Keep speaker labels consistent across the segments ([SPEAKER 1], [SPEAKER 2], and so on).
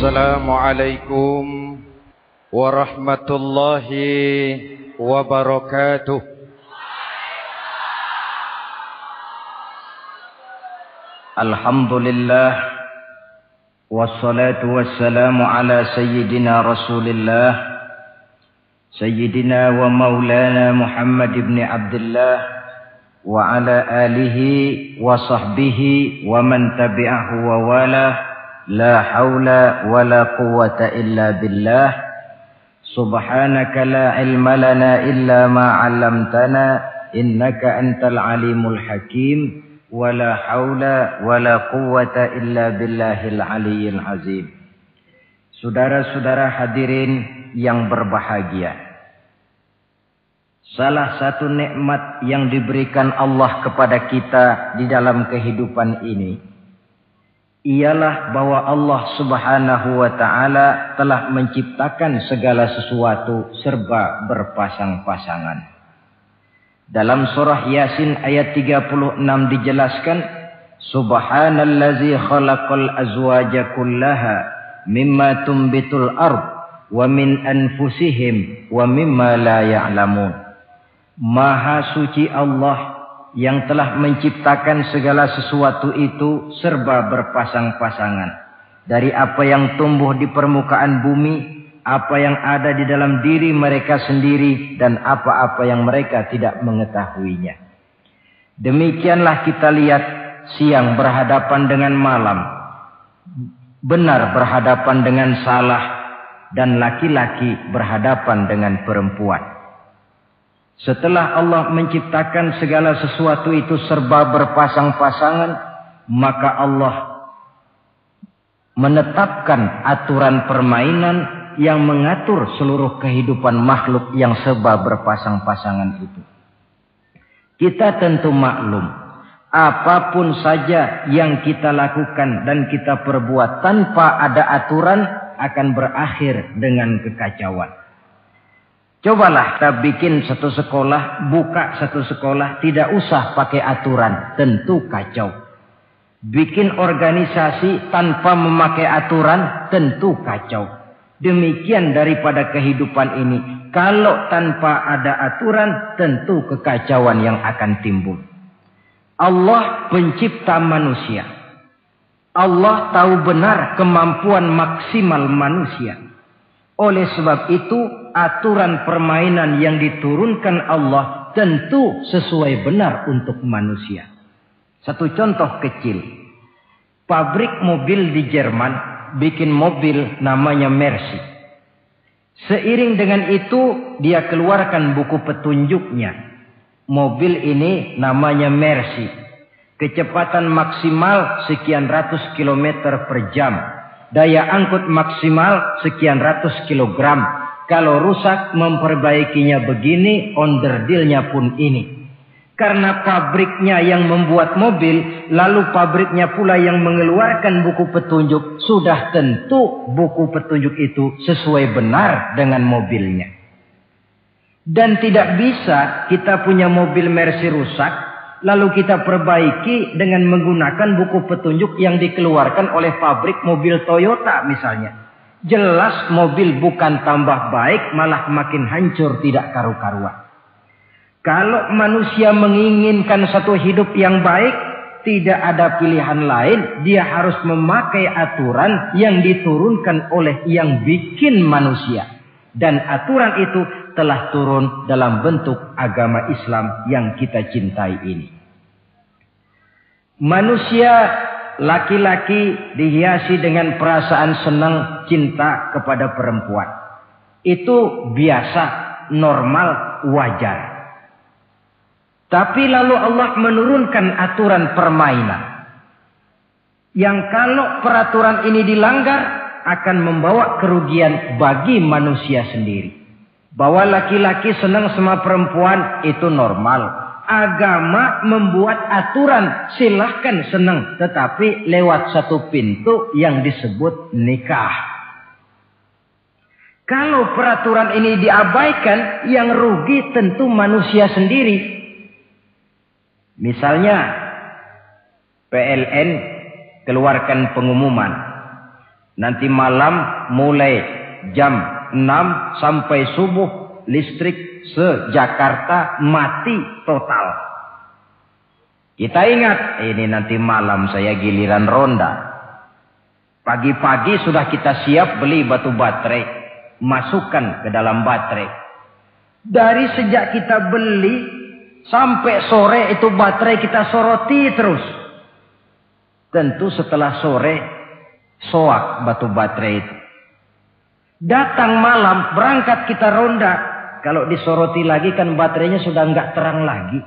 [SPEAKER 1] Assalamualaikum warahmatullahi wabarakatuh.
[SPEAKER 2] Alhamdulillah wassalatu wassalamu ala sayyidina Rasulillah sayyidina wa maulana Muhammad ibn Abdullah wa ala alihi wa sahbihi wa man tabi'ahu wa wala. La haula wa la quwwata illa billah. Subhanaka la ilma lana illa ma 'allamtana innaka antal alimul hakim. Wa la haula wa la quwwata illa billahil aliyyil azim. Saudara-saudara hadirin yang berbahagia, salah satu nikmat yang diberikan Allah kepada kita di dalam kehidupan ini ialah bahwa Allah Subhanahu wa ta'ala telah menciptakan segala sesuatu serba berpasang-pasangan. Dalam surah Yasin ayat 36 dijelaskan, Subhanallazi khalaqal azwaja kullaha mimma tumbitul ard wa min anfusihim wa mimma la ya'lamun. Maha suci Allah yang telah menciptakan segala sesuatu itu serba berpasang-pasangan. Dari apa yang tumbuh di permukaan bumi, apa yang ada di dalam diri mereka sendiri, dan apa-apa yang mereka tidak mengetahuinya. Demikianlah kita lihat siang berhadapan dengan malam, benar berhadapan dengan salah, dan laki-laki berhadapan dengan perempuan. Setelah Allah menciptakan segala sesuatu itu serba berpasang-pasangan, maka Allah menetapkan aturan permainan yang mengatur seluruh kehidupan makhluk yang serba berpasang-pasangan itu. Kita tentu maklum, apapun saja yang kita lakukan dan kita perbuat tanpa ada aturan akan berakhir dengan kekacauan. Cobalah kita bikin satu sekolah, buka satu sekolah, tidak usah pakai aturan, tentu kacau. Bikin organisasi tanpa memakai aturan, tentu kacau. Demikian daripada kehidupan ini. Kalau tanpa ada aturan, tentu kekacauan yang akan timbul. Allah pencipta manusia. Allah tahu benar kemampuan maksimal manusia. Oleh sebab itu, aturan permainan yang diturunkan Allah tentu sesuai benar untuk manusia. Satu contoh kecil. Pabrik mobil di Jerman bikin mobil namanya Mercy. Seiring dengan itu dia keluarkan buku petunjuknya. Mobil ini namanya Mercy. Kecepatan maksimal sekian ratus kilometer per jam. Daya angkut maksimal sekian ratus kilogram. Kalau rusak memperbaikinya begini, onderdilnya pun ini. Karena pabriknya yang membuat mobil, lalu pabriknya pula yang mengeluarkan buku petunjuk, sudah tentu buku petunjuk itu sesuai benar dengan mobilnya. Dan tidak bisa kita punya mobil Mercy rusak, lalu kita perbaiki dengan menggunakan buku petunjuk yang dikeluarkan oleh pabrik mobil Toyota misalnya. Jelas mobil bukan tambah baik, malah makin hancur tidak karu-karuan. Kalau manusia menginginkan satu hidup yang baik, tidak ada pilihan lain. Dia harus memakai aturan yang diturunkan oleh yang bikin manusia. Dan aturan itu telah turun dalam bentuk agama Islam yang kita cintai ini. Manusia laki-laki dihiasi dengan perasaan senang cinta kepada perempuan. Itu biasa, normal, wajar. Tapi lalu Allah menurunkan aturan permainan. Yang kalau peraturan ini dilanggar akan membawa kerugian bagi manusia sendiri. Bahwa laki-laki senang sama perempuan itu normal. Agama membuat aturan, silahkan senang, tetapi lewat satu pintu yang disebut nikah. Kalau peraturan ini diabaikan, yang rugi tentu manusia sendiri. Misalnya PLN keluarkan pengumuman, Nanti malam mulai jam 6 sampai subuh listrik se-Jakarta mati total. Kita ingat, ini nanti malam saya giliran ronda. Pagi-pagi sudah kita siap beli batu baterai, masukkan ke dalam baterai. Dari sejak kita beli sampai sore itu baterai kita soroti terus. Tentu setelah sore soak batu baterai itu. Datang malam berangkat kita ronda. Kalau disoroti lagi kan baterainya sudah enggak terang lagi.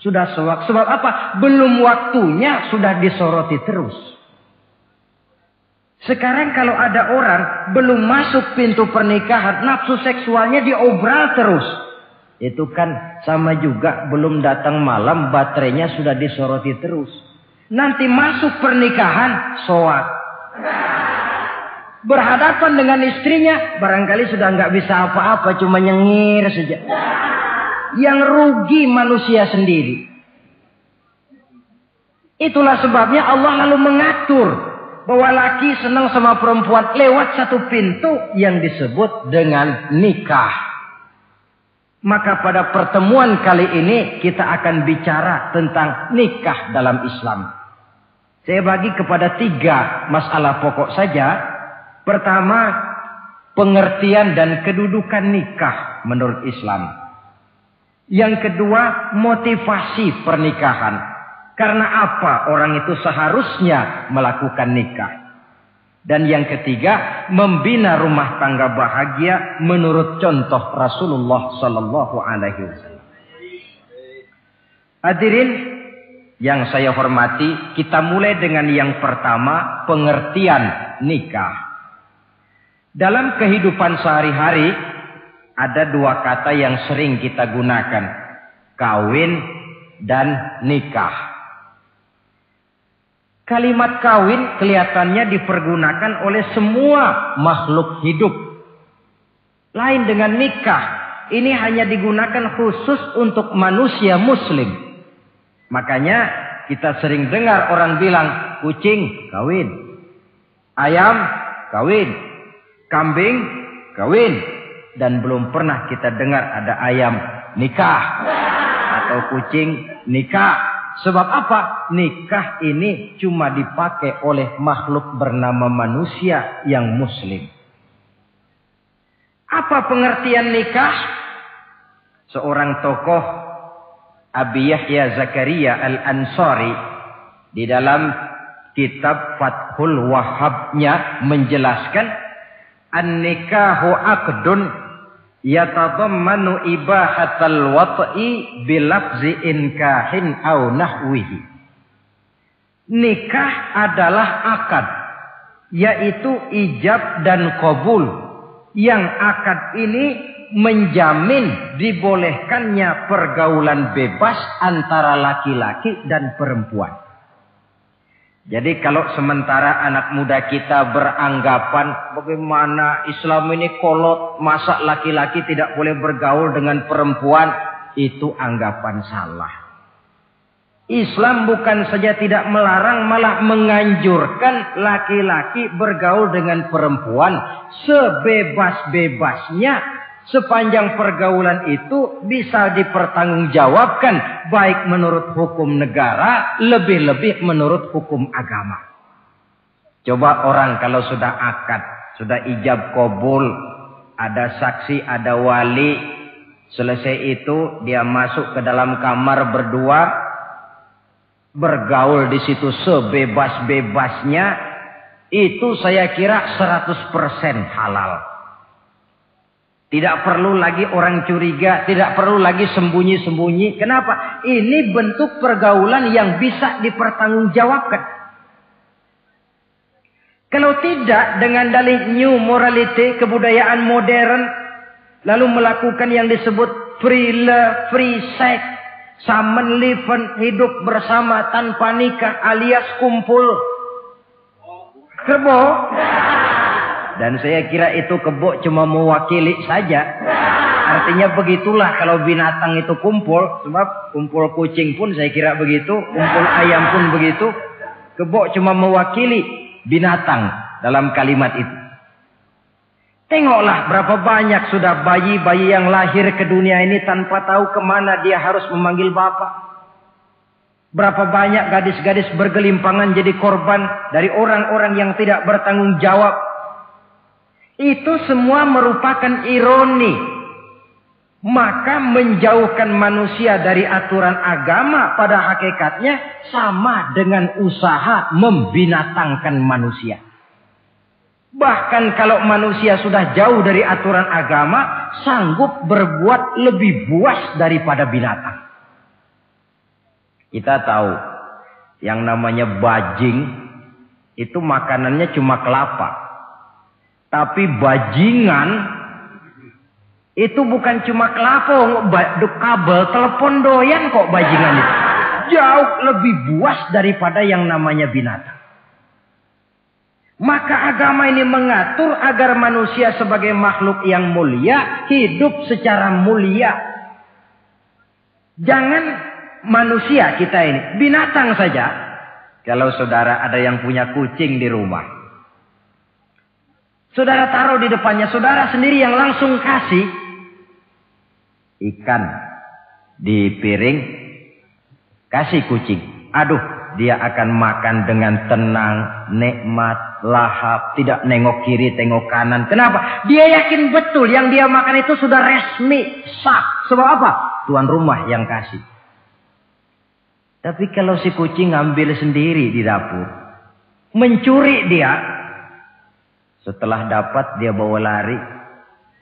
[SPEAKER 2] Sudah soak. Sebab apa? Belum waktunya sudah disoroti terus. Sekarang kalau ada orang belum masuk pintu pernikahan, nafsu seksualnya diobral terus. Itu kan sama juga belum datang malam baterainya sudah disoroti terus. Nanti masuk pernikahan soak. Berhadapan dengan istrinya barangkali sudah nggak bisa apa-apa, cuma nyengir saja. Yang rugi manusia sendiri. Itulah sebabnya Allah lalu mengatur bahwa laki senang sama perempuan lewat satu pintu yang disebut dengan nikah. Maka pada pertemuan kali ini kita akan bicara tentang nikah dalam Islam. Saya bagi kepada 3 masalah pokok saja. Pertama, pengertian dan kedudukan nikah menurut Islam. Yang kedua, motivasi pernikahan. Karena apa orang itu seharusnya melakukan nikah. Dan yang ketiga, membina rumah tangga bahagia menurut contoh Rasulullah sallallahu alaihi wasallam. Hadirin yang saya hormati, kita mulai dengan yang pertama, pengertian nikah. Dalam kehidupan sehari-hari ada 2 kata yang sering kita gunakan, kawin dan nikah. Kalimat kawin kelihatannya dipergunakan oleh semua makhluk hidup. Lain dengan nikah, ini hanya digunakan khusus untuk manusia muslim. Makanya kita sering dengar orang bilang, kucing kawin, ayam kawin, kambing kawin, dan belum pernah kita dengar ada ayam nikah atau kucing nikah. Sebab apa? Nikah ini cuma dipakai oleh makhluk bernama manusia yang muslim. Apa pengertian nikah? Seorang tokoh, Abi Yahya Zakaria Al-Ansari, di dalam kitab Fathul Wahhabnya menjelaskan, an-nikahu aqdun yatadammanu ibahatal wat'i bilafzi inkahin au nahwihi. Nikah adalah akad, yaitu ijab dan qabul. Yang akad ini menjamin dibolehkannya pergaulan bebas antara laki-laki dan perempuan. Jadi kalau sementara anak muda kita beranggapan bagaimana Islam ini kolot, masa laki-laki tidak boleh bergaul dengan perempuan, itu anggapan salah. Islam bukan saja tidak melarang, malah menganjurkan laki-laki bergaul dengan perempuan sebebas-bebasnya. Sepanjang pergaulan itu bisa dipertanggungjawabkan baik menurut hukum negara, lebih-lebih menurut hukum agama. Coba orang kalau sudah akad, sudah ijab qabul, ada saksi, ada wali, selesai itu dia masuk ke dalam kamar berdua, bergaul di situ sebebas-bebasnya, itu saya kira 100% halal. Tidak perlu lagi orang curiga, tidak perlu lagi sembunyi-sembunyi. Kenapa? Ini bentuk pergaulan yang bisa dipertanggungjawabkan. Kalau tidak, dengan dalih new morality, kebudayaan modern, lalu melakukan yang disebut free love, free sex, samen liven, hidup bersama tanpa nikah alias kumpul kebo. Dan saya kira itu kebo cuma mewakili saja. Artinya begitulah kalau binatang itu kumpul. Sebab kumpul kucing pun saya kira begitu. Kumpul ayam pun begitu. Kebo cuma mewakili binatang. dalam kalimat itu. Tengoklah berapa banyak sudah bayi-bayi yang lahir ke dunia ini tanpa tahu kemana dia harus memanggil bapak. Berapa banyak gadis-gadis bergelimpangan jadi korban dari orang-orang yang tidak bertanggung jawab. Itu semua merupakan ironi. Maka menjauhkan manusia dari aturan agama pada hakikatnya sama dengan usaha membinatangkan manusia. Bahkan kalau manusia sudah jauh dari aturan agama, sanggup berbuat lebih buas daripada binatang. Kita tahu yang namanya bajing itu makanannya cuma kelapa. Tapi bajingan itu bukan cuma kelapa, kabel telepon doyan kok bajingan itu. Jauh lebih buas daripada yang namanya binatang. Maka agama ini mengatur agar manusia sebagai makhluk yang mulia hidup secara mulia. Jangan manusia kita ini, binatang saja. Kalau saudara ada yang punya kucing di rumah, saudara taruh di depannya, saudara sendiri yang langsung kasih ikan di piring, kasih kucing. Aduh, dia akan makan dengan tenang, nikmat, lahap, tidak nengok kiri, tengok kanan. Kenapa? Dia yakin betul yang dia makan itu sudah resmi, sah. Sebab apa? Tuan rumah yang kasih. Tapi kalau si kucing ngambil sendiri di dapur, mencuri dia, setelah dapat dia bawa lari,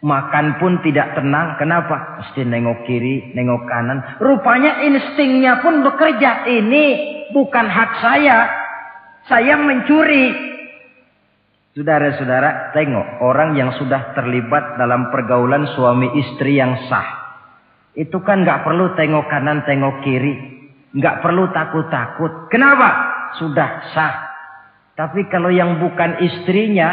[SPEAKER 2] makan pun tidak tenang. Kenapa? Mesti nengok kiri, nengok kanan. Rupanya instingnya pun bekerja. Ini bukan hak saya mencuri. Saudara-saudara, tengok orang yang sudah terlibat dalam pergaulan suami istri yang sah. Itu kan gak perlu tengok kanan, tengok kiri. Gak perlu takut-takut. Kenapa? Sudah sah. Tapi kalau yang bukan istrinya,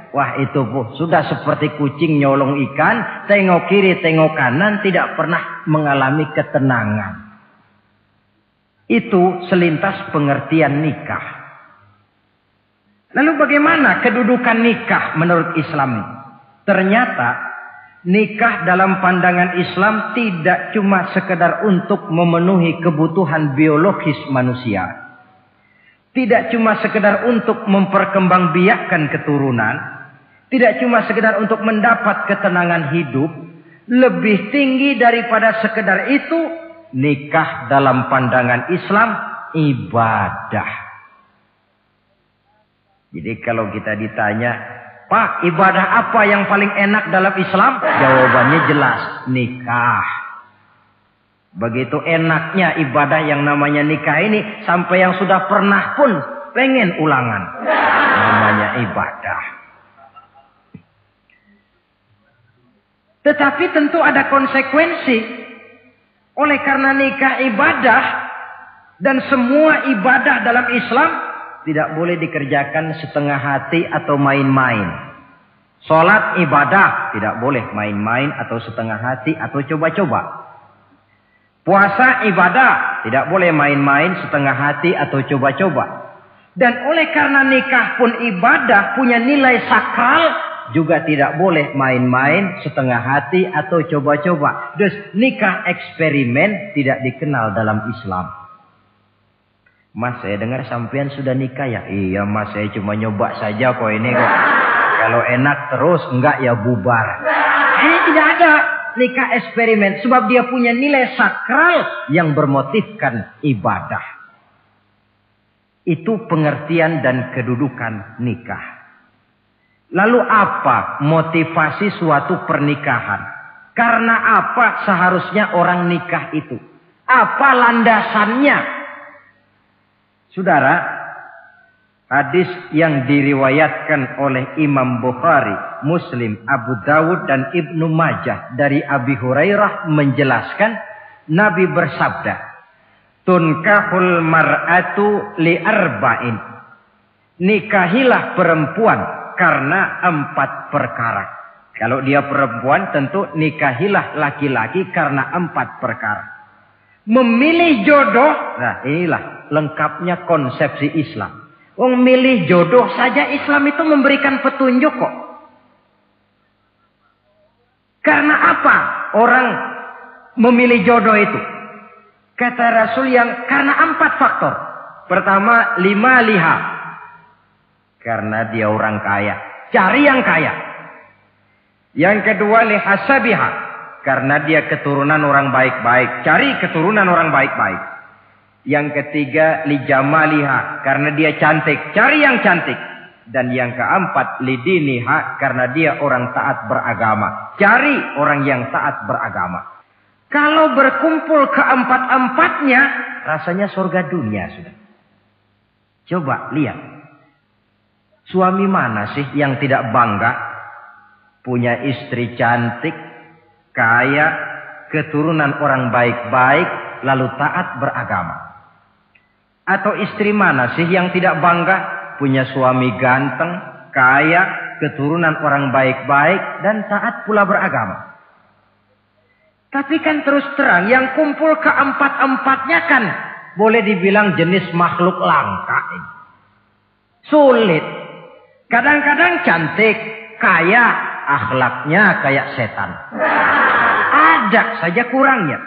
[SPEAKER 2] wah itu bu, sudah seperti kucing nyolong ikan, tengok kiri, tengok kanan, tidak pernah mengalami ketenangan. Itu selintas pengertian nikah. Lalu bagaimana kedudukan nikah menurut Islam? Ternyata nikah dalam pandangan Islam tidak cuma sekedar untuk memenuhi kebutuhan biologis manusia. Tidak cuma sekedar untuk memperkembangbiakkan keturunan. Tidak cuma sekedar untuk mendapat ketenangan hidup. Lebih tinggi daripada sekedar itu, nikah dalam pandangan Islam ibadah. Jadi kalau kita ditanya, Pak, ibadah apa yang paling enak dalam Islam? Jawabannya jelas, nikah. Begitu enaknya ibadah yang namanya nikah ini, sampai yang sudah pernah pun pengen ulangan. Namanya ibadah. Tetapi tentu ada konsekuensi. Oleh karena nikah ibadah, dan semua ibadah dalam Islam tidak boleh dikerjakan setengah hati atau main-main. Sholat ibadah, tidak boleh main-main atau setengah hati atau coba-coba. Puasa ibadah, tidak boleh main-main, setengah hati atau coba-coba. Dan oleh karena nikah pun ibadah, punya nilai sakral, juga tidak boleh main-main, setengah hati atau coba-coba. Dus nikah eksperimen tidak dikenal dalam Islam. Mas, saya dengar sampean sudah nikah ya? Iya mas, saya cuma nyoba saja kok ini kok. Kalau enak terus, enggak ya bubar. Ini tidak ada nikah eksperimen. Sebab dia punya nilai sakral yang bermotifkan ibadah. Itu pengertian dan kedudukan nikah. Lalu apa motivasi suatu pernikahan? Karena apa seharusnya orang nikah itu? Apa landasannya? Saudara, hadis yang diriwayatkan oleh Imam Bukhari, Muslim, Abu Dawud dan Ibnu Majah dari Abi Hurairah menjelaskan Nabi bersabda, "Tunkahul mar'atu li arba'in." Nikahilah perempuan karena 4 perkara. Kalau dia perempuan tentu nikahilah laki-laki karena 4 perkara. Memilih jodoh, nah inilah lengkapnya konsepsi Islam. Milih jodoh saja Islam itu memberikan petunjuk kok. Karena apa orang memilih jodoh itu? Kata Rasul karena 4 faktor. Pertama, 5 liha. Karena dia orang kaya. Cari yang kaya. Yang kedua, lihasabiha. Karena dia keturunan orang baik-baik. Cari keturunan orang baik-baik. Yang ketiga, lijamaliha. Karena dia cantik. Cari yang cantik. Dan yang keempat, lidiniha. Karena dia orang taat beragama. Cari orang yang taat beragama. Kalau berkumpul keempat-empatnya, rasanya surga dunia sudah. Coba lihat. Suami mana sih yang tidak bangga punya istri cantik, kaya, keturunan orang baik-baik, lalu taat beragama? Atau istri mana sih yang tidak bangga punya suami ganteng, kaya, keturunan orang baik-baik, dan taat pula beragama? Tapi kan terus terang yang kumpul keempat-empatnya kan boleh dibilang jenis makhluk langka ini. Sulit. Kadang-kadang cantik, kaya, akhlaknya kayak setan. Ada saja kurangnya.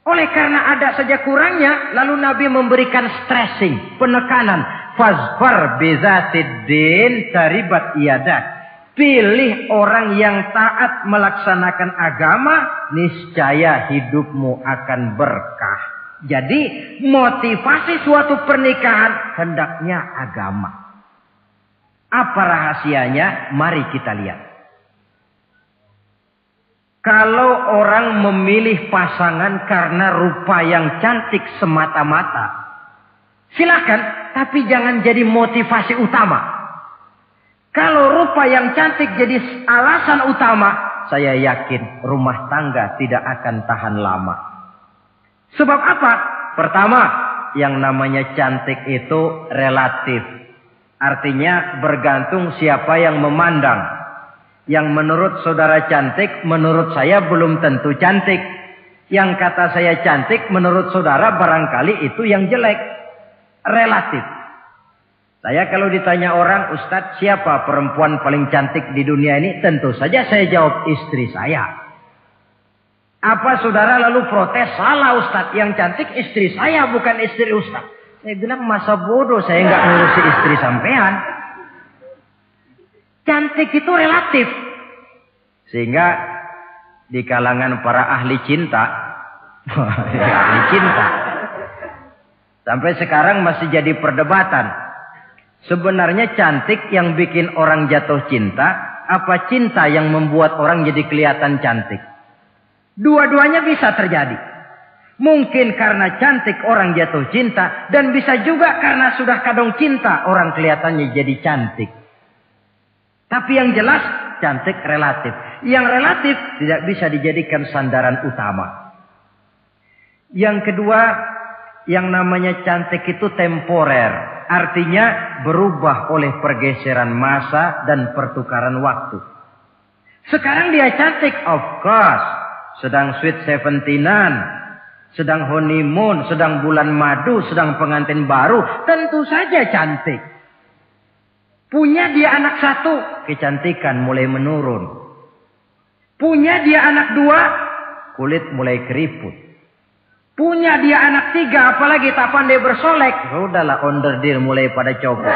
[SPEAKER 2] Oleh karena ada saja kurangnya, lalu Nabi memberikan stressing, penekanan. Fazfar bizatiddin taribat iyadah. Pilih orang yang taat melaksanakan agama, niscaya hidupmu akan berkah. Jadi motivasi suatu pernikahan hendaknya agama. Apa rahasianya? Mari kita lihat. Kalau orang memilih pasangan karena rupa yang cantik semata-mata, silakan, tapi jangan jadi motivasi utama. Kalau rupa yang cantik jadi alasan utama, saya yakin rumah tangga tidak akan tahan lama. Sebab apa? Pertama, yang namanya cantik itu relatif. Artinya bergantung siapa yang memandang. Yang menurut saudara cantik, menurut saya belum tentu cantik. Yang kata saya cantik, menurut saudara barangkali itu yang jelek. Relatif. Saya kalau ditanya orang, Ustadz, siapa perempuan paling cantik di dunia ini? Tentu saja saya jawab istri saya. Apa saudara lalu protes? Salah Ustadz, yang cantik istri saya bukan istri Ustadz. Saya bilang masa bodoh, saya nggak ngurusi istri sampean. Cantik itu relatif. Sehingga di kalangan para ahli cinta, ahli cinta, sampai sekarang masih jadi perdebatan. Sebenarnya cantik yang bikin orang jatuh cinta, apa cinta yang membuat orang jadi kelihatan cantik? Dua-duanya bisa terjadi. Mungkin karena cantik orang jatuh cinta, dan bisa juga karena sudah kadung cinta orang kelihatannya jadi cantik. Tapi yang jelas cantik relatif. Yang relatif tidak bisa dijadikan sandaran utama. Yang kedua, yang namanya cantik itu temporer. Artinya berubah oleh pergeseran masa dan pertukaran waktu. Sekarang dia cantik, of course. Sedang sweet 17-an. Sedang honeymoon, sedang bulan madu, sedang pengantin baru. Tentu saja cantik. Punya dia anak 1, kecantikan mulai menurun. Punya dia anak 2, kulit mulai keriput. Punya dia anak 3, apalagi tak pandai bersolek. Sudahlah onderdeal mulai pada copot.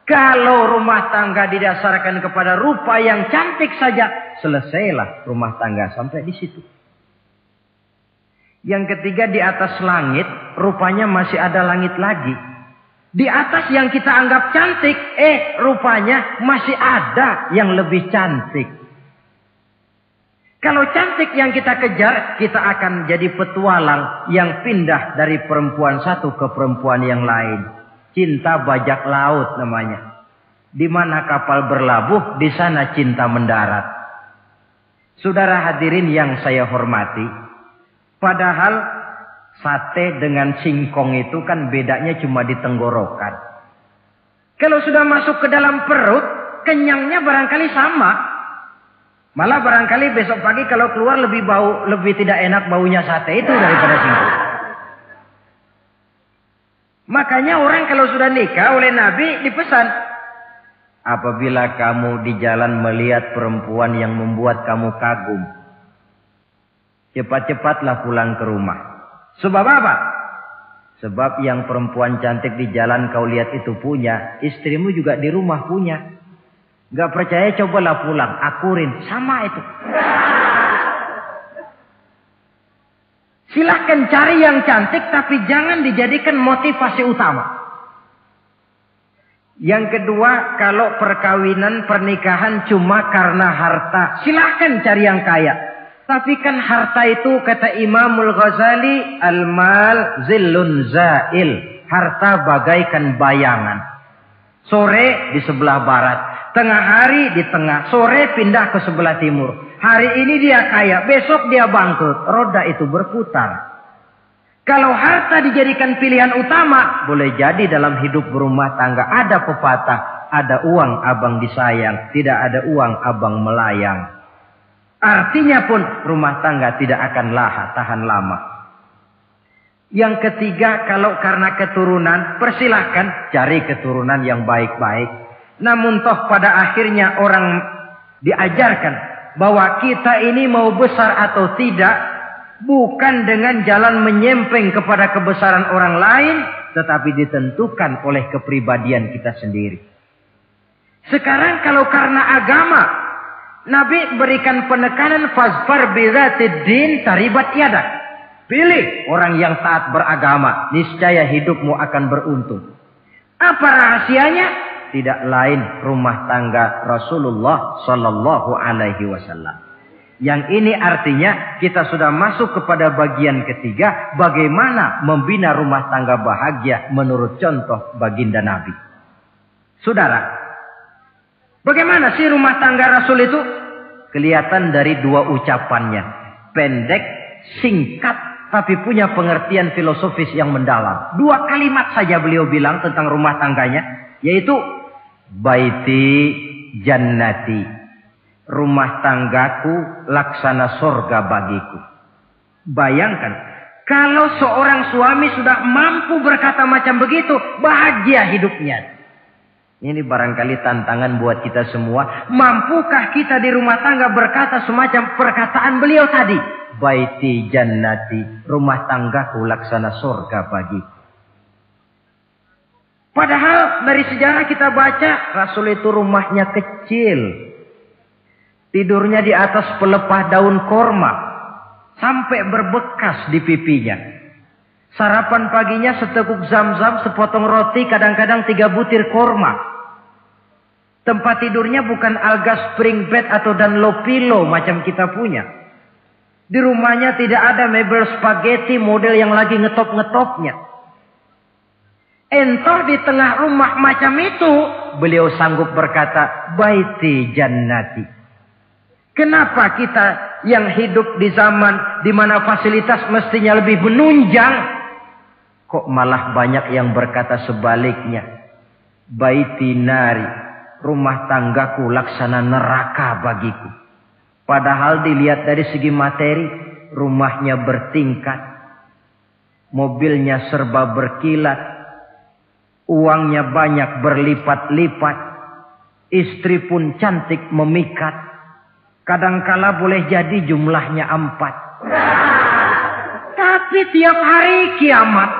[SPEAKER 2] Kalau rumah tangga didasarkan kepada rupa yang cantik saja, selesailah rumah tangga sampai di situ. Yang ketiga, di atas langit, rupanya masih ada langit lagi. Di atas yang kita anggap cantik, rupanya masih ada yang lebih cantik. Kalau cantik yang kita kejar, kita akan jadi petualang yang pindah dari perempuan satu ke perempuan yang lain. Cinta bajak laut namanya. Di mana kapal berlabuh, di sana cinta mendarat. Saudara hadirin yang saya hormati, padahal sate dengan singkong itu kan bedanya cuma di tenggorokan. Kalau sudah masuk ke dalam perut, kenyangnya barangkali sama. Malah barangkali besok pagi kalau keluar lebih tidak enak baunya sate itu daripada singkong. Makanya orang kalau sudah nikah oleh Nabi dipesan, apabila kamu di jalan melihat perempuan yang membuat kamu kagum, cepat-cepatlah pulang ke rumah. Sebab apa? Sebab yang perempuan cantik di jalan kau lihat itu punya, istrimu juga di rumah punya. Gak percaya cobalah pulang, akurin, sama itu. Silahkan cari yang cantik, tapi jangan dijadikan motivasi utama. Yang kedua, kalau perkawinan, pernikahan cuma karena harta, silahkan cari yang kaya. Tapi kan harta itu, kata Imamul Ghazali, al-mal zillun zail. Harta bagaikan bayangan. Sore di sebelah barat, tengah hari di tengah, sore pindah ke sebelah timur. Hari ini dia kaya, besok dia bangkrut. Roda itu berputar. Kalau harta dijadikan pilihan utama, boleh jadi dalam hidup berumah tangga ada pepatah, ada uang abang disayang, tidak ada uang abang melayang. Artinya pun rumah tangga tidak akan tahan lama. Yang ketiga, kalau karena keturunan, persilahkan cari keturunan yang baik-baik. Namun toh pada akhirnya orang diajarkan bahwa kita ini mau besar atau tidak, bukan dengan jalan menyempeng kepada kebesaran orang lain, tetapi ditentukan oleh kepribadian kita sendiri. Sekarang kalau karena agama, Nabi berikan penekanan fazfar bizatid din taribat yadak. Pilih orang yang taat beragama, niscaya hidupmu akan beruntung. Apa rahasianya? Tidak lain rumah tangga Rasulullah Sallallahu Alaihi Wasallam. Yang ini artinya kita sudah masuk kepada bagian ketiga, bagaimana membina rumah tangga bahagia menurut contoh baginda Nabi. Saudara, bagaimana sih rumah tangga Rasul itu? Kelihatan dari dua ucapannya, pendek, singkat, tapi punya pengertian filosofis yang mendalam. Dua kalimat saja beliau bilang tentang rumah tangganya, yaitu baiti jannati, rumah tanggaku laksana surga bagiku. Bayangkan, kalau seorang suami sudah mampu berkata macam begitu, bahagia hidupnya. Ini barangkali tantangan buat kita semua. Mampukah kita di rumah tangga berkata semacam perkataan beliau tadi? Baiti jannati, rumah tanggaku laksana surga bagiku. Padahal dari sejarah kita baca, Rasul itu rumahnya kecil. Tidurnya di atas pelepah daun korma. Sampai berbekas di pipinya. Sarapan paginya seteguk zam-zam, sepotong roti, kadang-kadang 3 butir korma. Tempat tidurnya bukan alga spring bed atau Dunlop pillow macam kita punya. Di rumahnya tidak ada mebel spaghetti model yang lagi ngetop-ngetopnya. Entah di tengah rumah macam itu, beliau sanggup berkata, baiti jannati. Kenapa kita yang hidup di zaman di mana fasilitas mestinya lebih menunjang, kok malah banyak yang berkata sebaliknya? Baiti nari, rumah tanggaku laksana neraka bagiku. Padahal dilihat dari segi materi, rumahnya bertingkat, mobilnya serba berkilat, uangnya banyak berlipat-lipat, istri pun cantik memikat, kadangkala boleh jadi jumlahnya 4. Tapi tiap hari kiamat.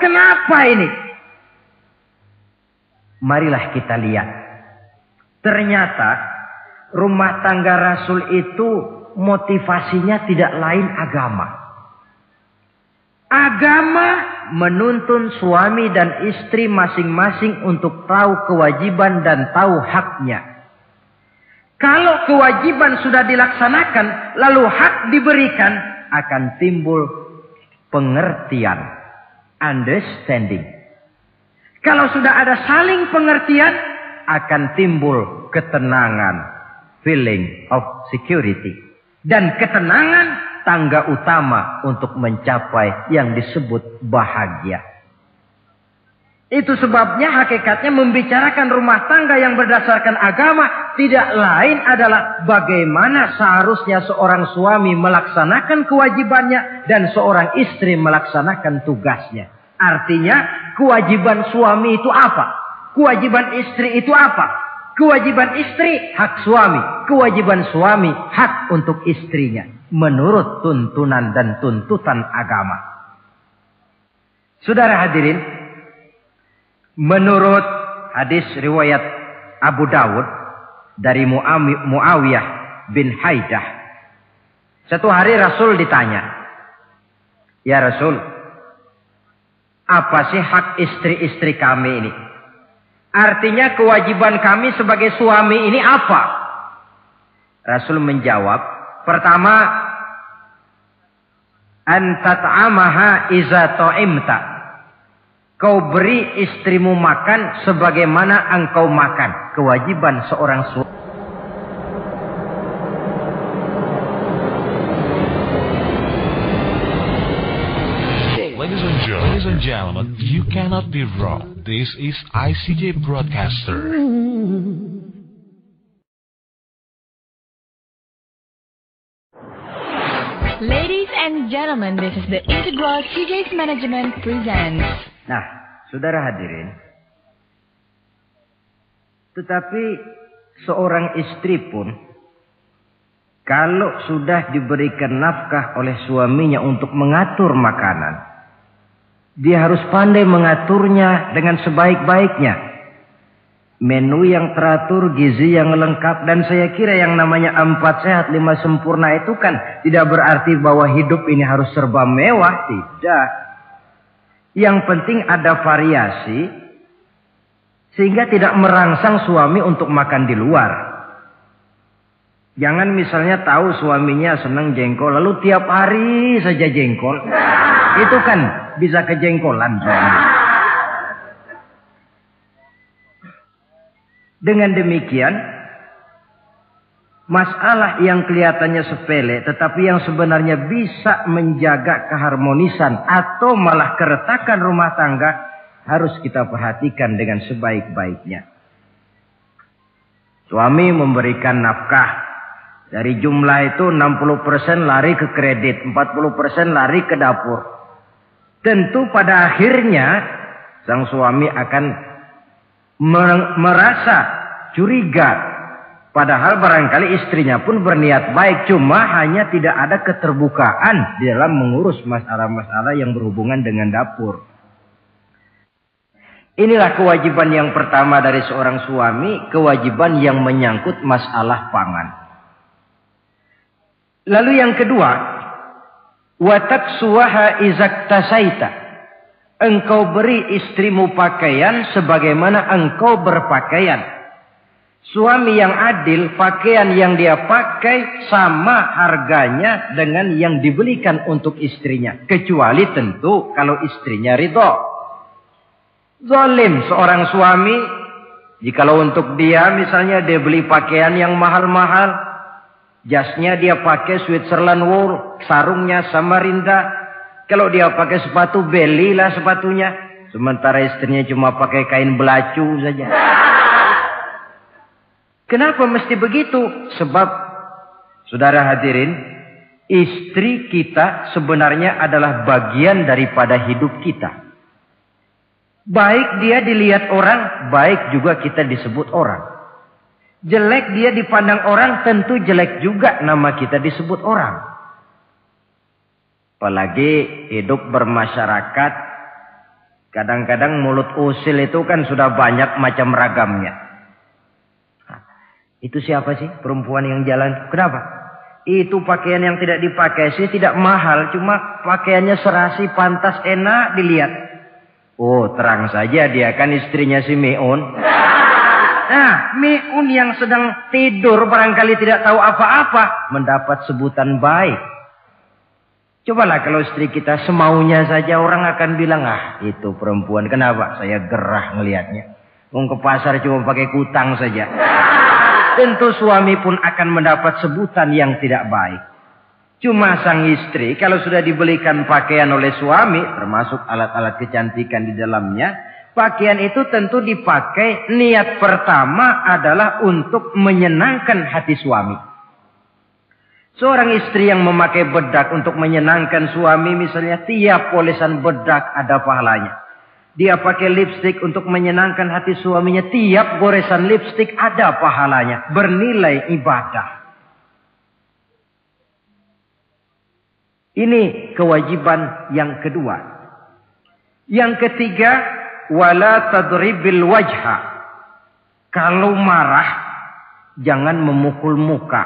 [SPEAKER 2] Kenapa ini? Marilah kita lihat. Ternyata rumah tangga Rasul itu motivasinya tidak lain agama. Agama menuntun suami dan istri masing-masing untuk tahu kewajiban dan tahu haknya. Kalau kewajiban sudah dilaksanakan, lalu hak diberikan, akan timbul pengertian, understanding. Kalau sudah ada saling pengertian, akan timbul ketenangan, feeling of security. Dan ketenangan tangga utama untuk mencapai yang disebut bahagia. Itu sebabnya hakikatnya membicarakan rumah tangga yang berdasarkan agama tidak lain adalah bagaimana seharusnya seorang suami melaksanakan kewajibannya dan seorang istri melaksanakan tugasnya. Artinya kewajiban suami itu apa? Kewajiban istri itu apa? Kewajiban istri hak suami. Kewajiban suami hak untuk istrinya. Menurut tuntunan dan tuntutan agama. Saudara hadirin. Menurut hadis riwayat Abu Dawud. Dari Muawiyah bin Haidah. Satu hari Rasul ditanya. Ya Rasul. Apa sih hak istri-istri kami ini? Artinya kewajiban kami sebagai suami ini apa? Rasul menjawab, pertama, antat'amaha iza ta'imta. Kau beri istrimu makan sebagaimana engkau makan. Kewajiban seorang suami.
[SPEAKER 3] Ladies and gentlemen, you cannot be wrong. This is ICJ Broadcaster.
[SPEAKER 4] Ladies and gentlemen, this is the Integral CJ's Management presents.
[SPEAKER 2] Nah, saudara hadirin. Tetapi seorang istri pun, kalau sudah diberikan nafkah oleh suaminya untuk mengatur makanan, dia harus pandai mengaturnya dengan sebaik-baiknya. Menu yang teratur, gizi yang lengkap. Dan saya kira yang namanya 4 sehat 5 sempurna itu kan tidak berarti bahwa hidup ini harus serba mewah. Tidak. Yang penting ada variasi. Sehingga tidak merangsang suami untuk makan di luar. Jangan misalnya tahu suaminya senang jengkol. Lalu tiap hari saja jengkol. Itu kan bisa kejengkolan suami. Dengan demikian, masalah yang kelihatannya sepele, tetapi yang sebenarnya bisa menjaga keharmonisan atau malah keretakan rumah tangga, harus kita perhatikan dengan sebaik-baiknya. Suami memberikan nafkah. Dari jumlah itu 60% lari ke kredit, 40% lari ke dapur. Tentu pada akhirnya sang suami akan merasa curiga. Padahal barangkali istrinya pun berniat baik. Cuma hanya tidak ada keterbukaan di dalam mengurus masalah-masalah yang berhubungan dengan dapur. Inilah kewajiban yang pertama dari seorang suami. Kewajiban yang menyangkut masalah pangan. Lalu yang kedua. Wataksuwaha izaktasaita. Engkau beri istrimu pakaian sebagaimana engkau berpakaian. Suami yang adil, pakaian yang dia pakai sama harganya dengan yang dibelikan untuk istrinya. Kecuali tentu kalau istrinya ridho. Zalim seorang suami, jikalau untuk dia misalnya dia beli pakaian yang mahal-mahal. Jasnya dia pakai Switzerland wool, sarungnya Samarinda. Kalau dia pakai sepatu, belilah sepatunya. Sementara istrinya cuma pakai kain belacu saja. Kenapa mesti begitu? Sebab, saudara hadirin, istri kita sebenarnya adalah bagian daripada hidup kita. Baik dia dilihat orang, baik juga kita disebut orang. Jelek dia dipandang orang, tentu jelek juga nama kita disebut orang. Apalagi hidup bermasyarakat, kadang-kadang mulut usil itu kan sudah banyak macam ragamnya. Itu siapa sih perempuan yang jalan? Kenapa? Itu pakaian yang tidak dipakai sih tidak mahal, cuma pakaiannya serasi, pantas, enak dilihat. Oh, terang saja dia kan istrinya si Meun. Nah, Meun yang sedang tidur barangkali tidak tahu apa-apa mendapat sebutan baik. Cobalah kalau istri kita semaunya saja, orang akan bilang, ah itu perempuan, kenapa? Saya gerah ngelihatnya. Mau ke pasar cuma pakai kutang saja. Tentu suami pun akan mendapat sebutan yang tidak baik. Cuma sang istri kalau sudah dibelikan pakaian oleh suami, termasuk alat-alat kecantikan di dalamnya, pakaian itu tentu dipakai, niat pertama adalah untuk menyenangkan hati suami. Seorang istri yang memakai bedak untuk menyenangkan suami misalnya, tiap polesan bedak ada pahalanya. Dia pakai lipstik untuk menyenangkan hati suaminya, tiap goresan lipstik ada pahalanya. Bernilai ibadah. Ini kewajiban yang kedua. Yang ketiga, wala tadribil wajha. Kalau marah, jangan memukul muka.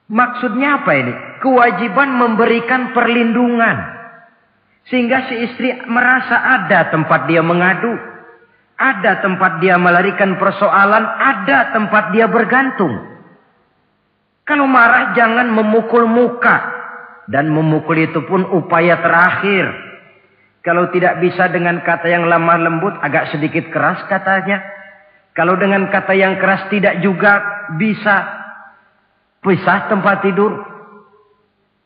[SPEAKER 2] Maksudnya apa ini? Kewajiban memberikan perlindungan. Sehingga si istri merasa ada tempat dia mengadu. Ada tempat dia melarikan persoalan. Ada tempat dia bergantung. Kalau marah jangan memukul muka. Dan memukul itu pun upaya terakhir. Kalau tidak bisa dengan kata yang lemah lembut, agak sedikit keras katanya. Kalau dengan kata yang keras tidak juga bisa pisah tempat tidur.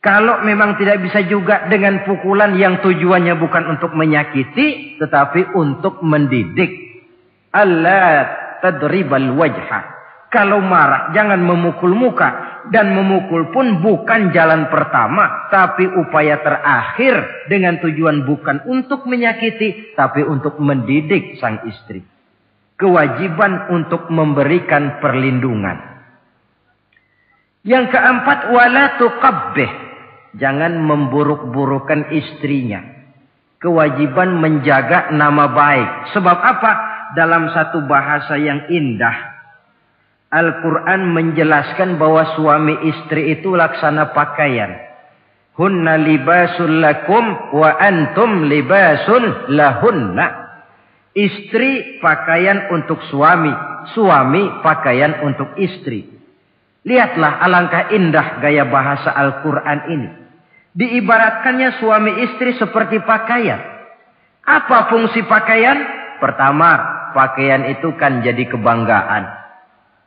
[SPEAKER 2] Kalau memang tidak bisa juga dengan pukulan yang tujuannya bukan untuk menyakiti, tetapi untuk mendidik. Allah tadribal wajha. Kalau marah jangan memukul muka. Dan memukul pun bukan jalan pertama, tapi upaya terakhir dengan tujuan bukan untuk menyakiti, tapi untuk mendidik sang istri. Kewajiban untuk memberikan perlindungan. Yang keempat, wala tuqabbih. Jangan memburuk-burukan istrinya. Kewajiban menjaga nama baik. Sebab apa? Dalam satu bahasa yang indah, Al-Quran menjelaskan bahwa suami istri itu laksana pakaian. Hunna libasul lakum wa antum libasun lahunna. Istri pakaian untuk suami. Suami pakaian untuk istri. Lihatlah alangkah indah gaya bahasa Al-Quran ini. Diibaratkannya suami istri seperti pakaian. Apa fungsi pakaian? Pertama, pakaian itu kan jadi kebanggaan.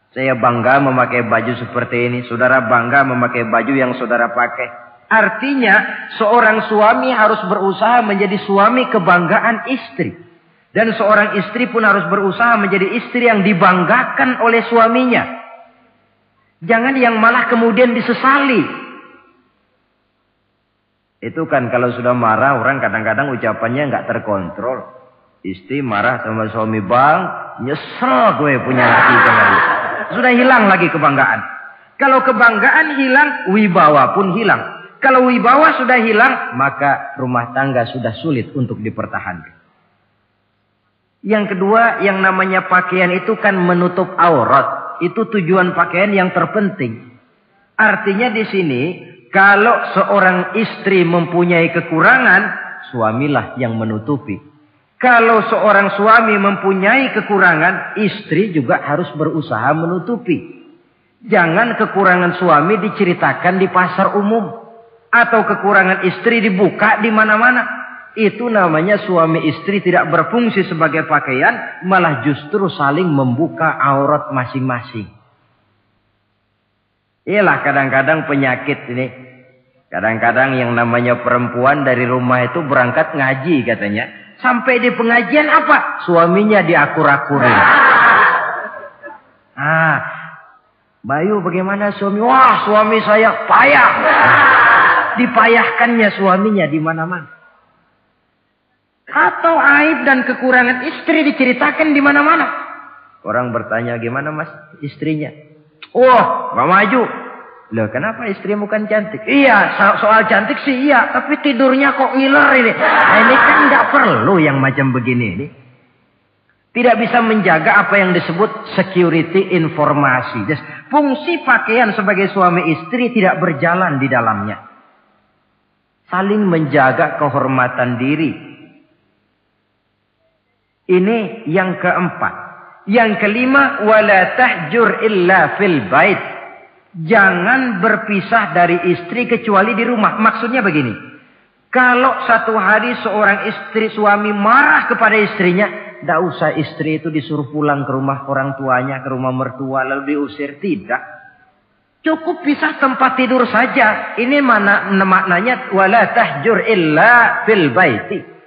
[SPEAKER 2] Saya bangga memakai baju seperti ini. Saudara bangga memakai baju yang saudara pakai. Artinya, seorang suami harus berusaha menjadi suami kebanggaan istri. Dan seorang istri pun harus berusaha menjadi istri yang dibanggakan oleh suaminya. Jangan yang malah kemudian disesali. Itu kan kalau sudah marah orang kadang-kadang ucapannya nggak terkontrol. Istri marah sama suami, bang, nyesel gue punya laki kemarin. Sudah hilang lagi kebanggaan. Kalau kebanggaan hilang, wibawa pun hilang. Kalau wibawa sudah hilang, maka rumah tangga sudah sulit untuk dipertahankan. Yang kedua, yang namanya pakaian itu kan menutup aurat. Itu tujuan pakaian yang terpenting. Artinya di sini, kalau seorang istri mempunyai kekurangan, suamilah yang menutupi. Kalau seorang suami mempunyai kekurangan, istri juga harus berusaha menutupi. Jangan kekurangan suami diceritakan di pasar umum. Atau kekurangan istri dibuka di mana-mana. Itu namanya suami istri tidak berfungsi sebagai pakaian, malah justru saling membuka aurat masing-masing. Iyalah kadang-kadang penyakit ini. Kadang-kadang yang namanya perempuan dari rumah itu berangkat ngaji katanya. Sampai di pengajian apa? Suaminya diakur-akurin. Bayu bagaimana suami? Wah, suami saya payah. Dipayahkannya suaminya di mana-mana. Atau aib dan kekurangan istri diceritakan di mana-mana. Orang bertanya, gimana mas istrinya? Oh, gak maju. Loh, kenapa istrimu kan cantik? Iya, soal cantik sih iya. Tapi tidurnya kok ngiler ini. Nah, ini kan gak perlu yang macam begini ini. Tidak bisa menjaga apa yang disebut security informasi. Fungsi pakaian sebagai suami istri tidak berjalan di dalamnya. Saling menjaga kehormatan diri. Ini yang keempat. Yang kelima, wala tahjur illa fil bait. Jangan berpisah dari istri kecuali di rumah. Maksudnya begini. Kalau satu hari seorang istri suami marah kepada istrinya, tidak usah istri itu disuruh pulang ke rumah orang tuanya, ke rumah mertua lalu diusir. Tidak. Cukup pisah tempat tidur saja. Ini maknanya wala tahjur illa fil baiti.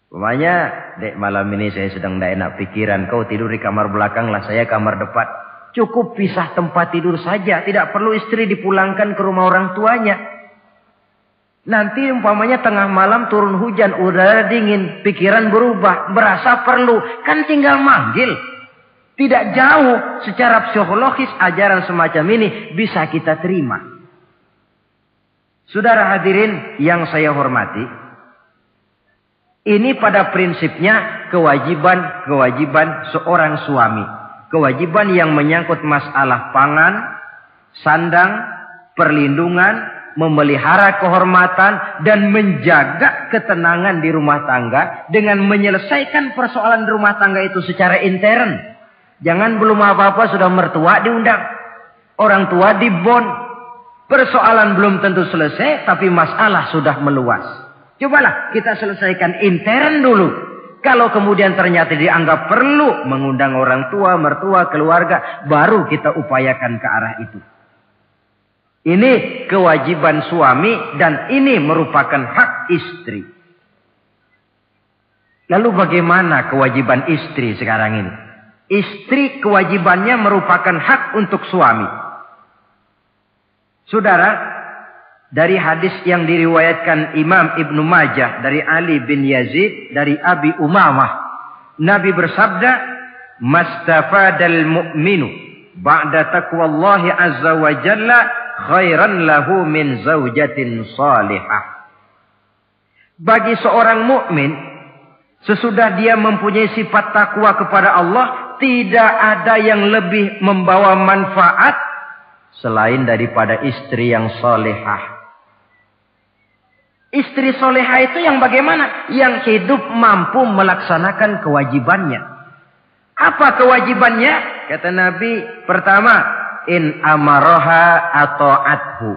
[SPEAKER 2] Umpamanya, dek malam ini saya sedang tidak enak pikiran. Kau tidur di kamar belakang lah, saya kamar depan. Cukup pisah tempat tidur saja. Tidak perlu istri dipulangkan ke rumah orang tuanya. Nanti umpamanya tengah malam turun hujan, udara dingin, pikiran berubah, berasa perlu. Kan tinggal manggil. Tidak jauh secara psikologis ajaran semacam ini bisa kita terima. Saudara hadirin yang saya hormati. Ini pada prinsipnya kewajiban seorang suami. Kewajiban yang menyangkut masalah pangan, sandang, perlindungan, memelihara kehormatan, dan menjaga ketenangan di rumah tangga dengan menyelesaikan persoalan rumah tangga itu secara intern. Jangan belum apa-apa sudah mertua diundang, orang tua dibon. Persoalan belum tentu selesai, tapi masalah sudah meluas. Cobalah kita selesaikan intern dulu. Kalau kemudian ternyata dianggap perlu mengundang orang tua, mertua, keluarga, baru kita upayakan ke arah itu. Ini kewajiban suami dan ini merupakan hak istri. Lalu bagaimana kewajiban istri sekarang ini? Istri kewajibannya merupakan hak untuk suami. Saudara, dari hadis yang diriwayatkan Imam Ibnu Majah dari Ali bin Yazid dari Abi Umamah, Nabi bersabda, "Mastafadal mu'minu ba'da taqwallahi azza wa jalla khairan lahu min zaujatin salihah." Bagi seorang mukmin, sesudah dia mempunyai sifat takwa kepada Allah, tidak ada yang lebih membawa manfaat selain daripada istri yang salihah. Istri soleha itu yang bagaimana? Yang hidup mampu melaksanakan kewajibannya. Apa kewajibannya? Kata Nabi, pertama, in amaroha ata'athu.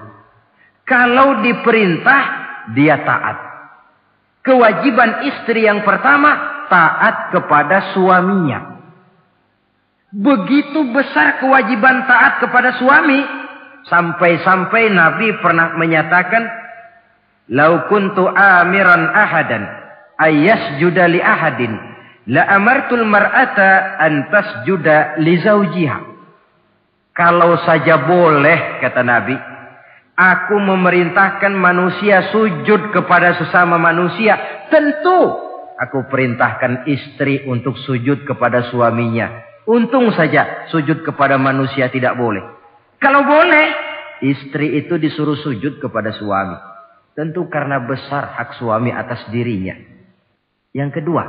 [SPEAKER 2] Kalau diperintah, dia taat. Kewajiban istri yang pertama, taat kepada suaminya. Begitu besar kewajiban taat kepada suami, sampai-sampai Nabi pernah menyatakan, "Lau kuntu amiran ahadan ayyasjuda li ahadin la amartul mar'ata an tasjuda li zawjiha." Kalau saja boleh, kata Nabi, aku memerintahkan manusia sujud kepada sesama manusia, tentu aku perintahkan istri untuk sujud kepada suaminya. Untung saja sujud kepada manusia tidak boleh. Kalau boleh, istri itu disuruh sujud kepada suami. Tentu karena besar hak suami atas dirinya. Yang kedua,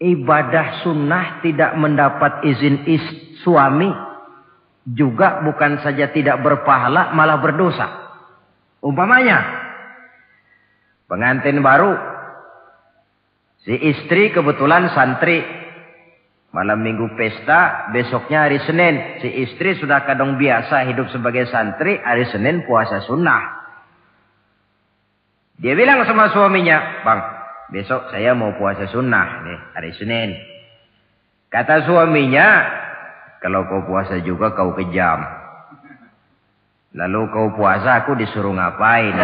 [SPEAKER 2] ibadah sunnah tidak mendapat izin suami juga bukan saja tidak berpahala, malah berdosa. Umpamanya, pengantin baru, si istri kebetulan santri, malam minggu pesta, besoknya hari Senin, si istri sudah kadang biasa hidup sebagai santri, hari Senin puasa sunnah. Dia bilang sama suaminya, "Bang, besok saya mau puasa sunnah nih, hari Senin." Kata suaminya, "Kalau kau puasa juga kau kejam. Lalu kau puasa, aku disuruh ngapain?"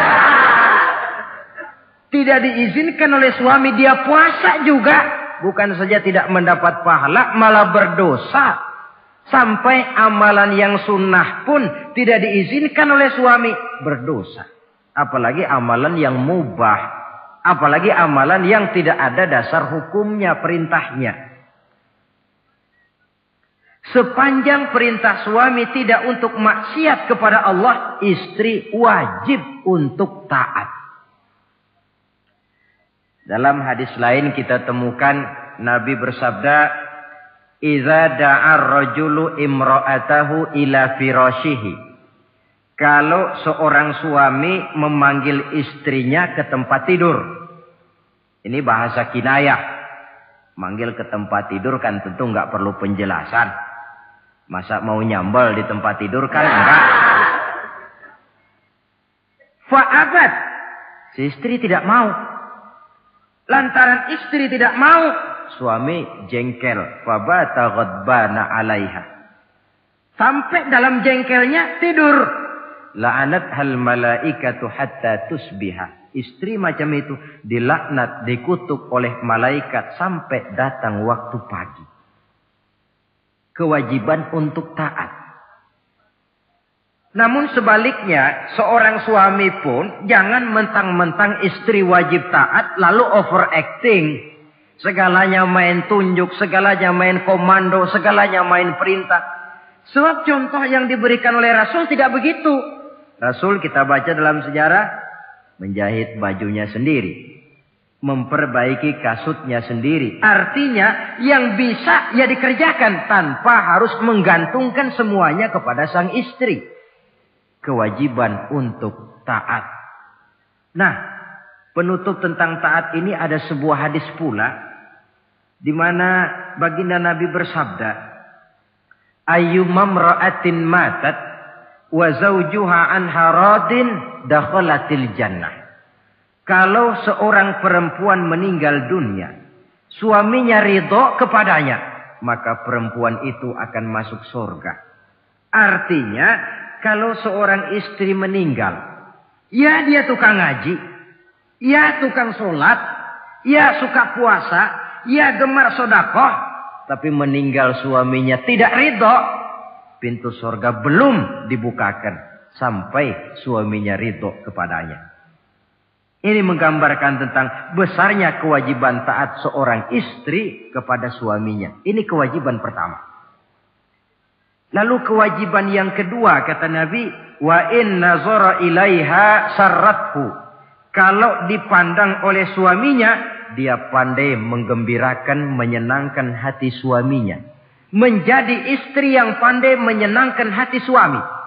[SPEAKER 2] Tidak diizinkan oleh suami, dia puasa juga. Bukan saja tidak mendapat pahala, malah berdosa. Sampai amalan yang sunnah pun tidak diizinkan oleh suami, berdosa. Apalagi amalan yang mubah. Apalagi amalan yang tidak ada dasar hukumnya, perintahnya. Sepanjang perintah suami tidak untuk maksiat kepada Allah, istri wajib untuk taat. Dalam hadis lain kita temukan Nabi bersabda, "Idza da'ar rajulu imra'atahu ila firashihi." Kalau seorang suami memanggil istrinya ke tempat tidur. Ini bahasa kinayah. Manggil ke tempat tidur kan tentu nggak perlu penjelasan. Masa mau nyambal di tempat tidur kan enggak. Fa'abat. Si istri tidak mau. Lantaran istri tidak mau, suami jengkel. Fabata ghadbana 'alaiha. Sampai dalam jengkelnya tidur. La'anat hal malaikatu hatta tusbiha. Istri macam itu dilaknat, dikutuk oleh malaikat sampai datang waktu pagi. kewajiban untuk taat. Namun sebaliknya, seorang suami pun jangan mentang-mentang istri wajib taat lalu overacting. Segalanya main tunjuk, segalanya main komando, segalanya main perintah. Sebab contoh yang diberikan oleh Rasul tidak begitu. Rasul kita baca dalam sejarah menjahit bajunya sendiri. Memperbaiki kasutnya sendiri. Artinya yang bisa ya dikerjakan tanpa harus menggantungkan semuanya kepada sang istri. Kewajiban untuk taat. Nah, penutup tentang taat ini ada sebuah hadis pula, di mana baginda Nabi bersabda, ayyumam ra'atin matat wa zawjuha anha radin dakhalatil jannah. Kalau seorang perempuan meninggal dunia, suaminya ridho kepadanya, maka perempuan itu akan masuk surga. Artinya, kalau seorang istri meninggal, ya dia tukang ngaji, ya tukang sholat, ya suka puasa, ya gemar sedekah, tapi meninggal suaminya tidak ridho, pintu surga belum dibukakan sampai suaminya ridho kepadanya. Ini menggambarkan tentang besarnya kewajiban taat seorang istri kepada suaminya. Ini kewajiban pertama. Lalu kewajiban yang kedua kata Nabi, wa in nazara ilaiha sarrathu. Kalau dipandang oleh suaminya, dia pandai menggembirakan, menyenangkan hati suaminya. Menjadi istri yang pandai menyenangkan hati suami.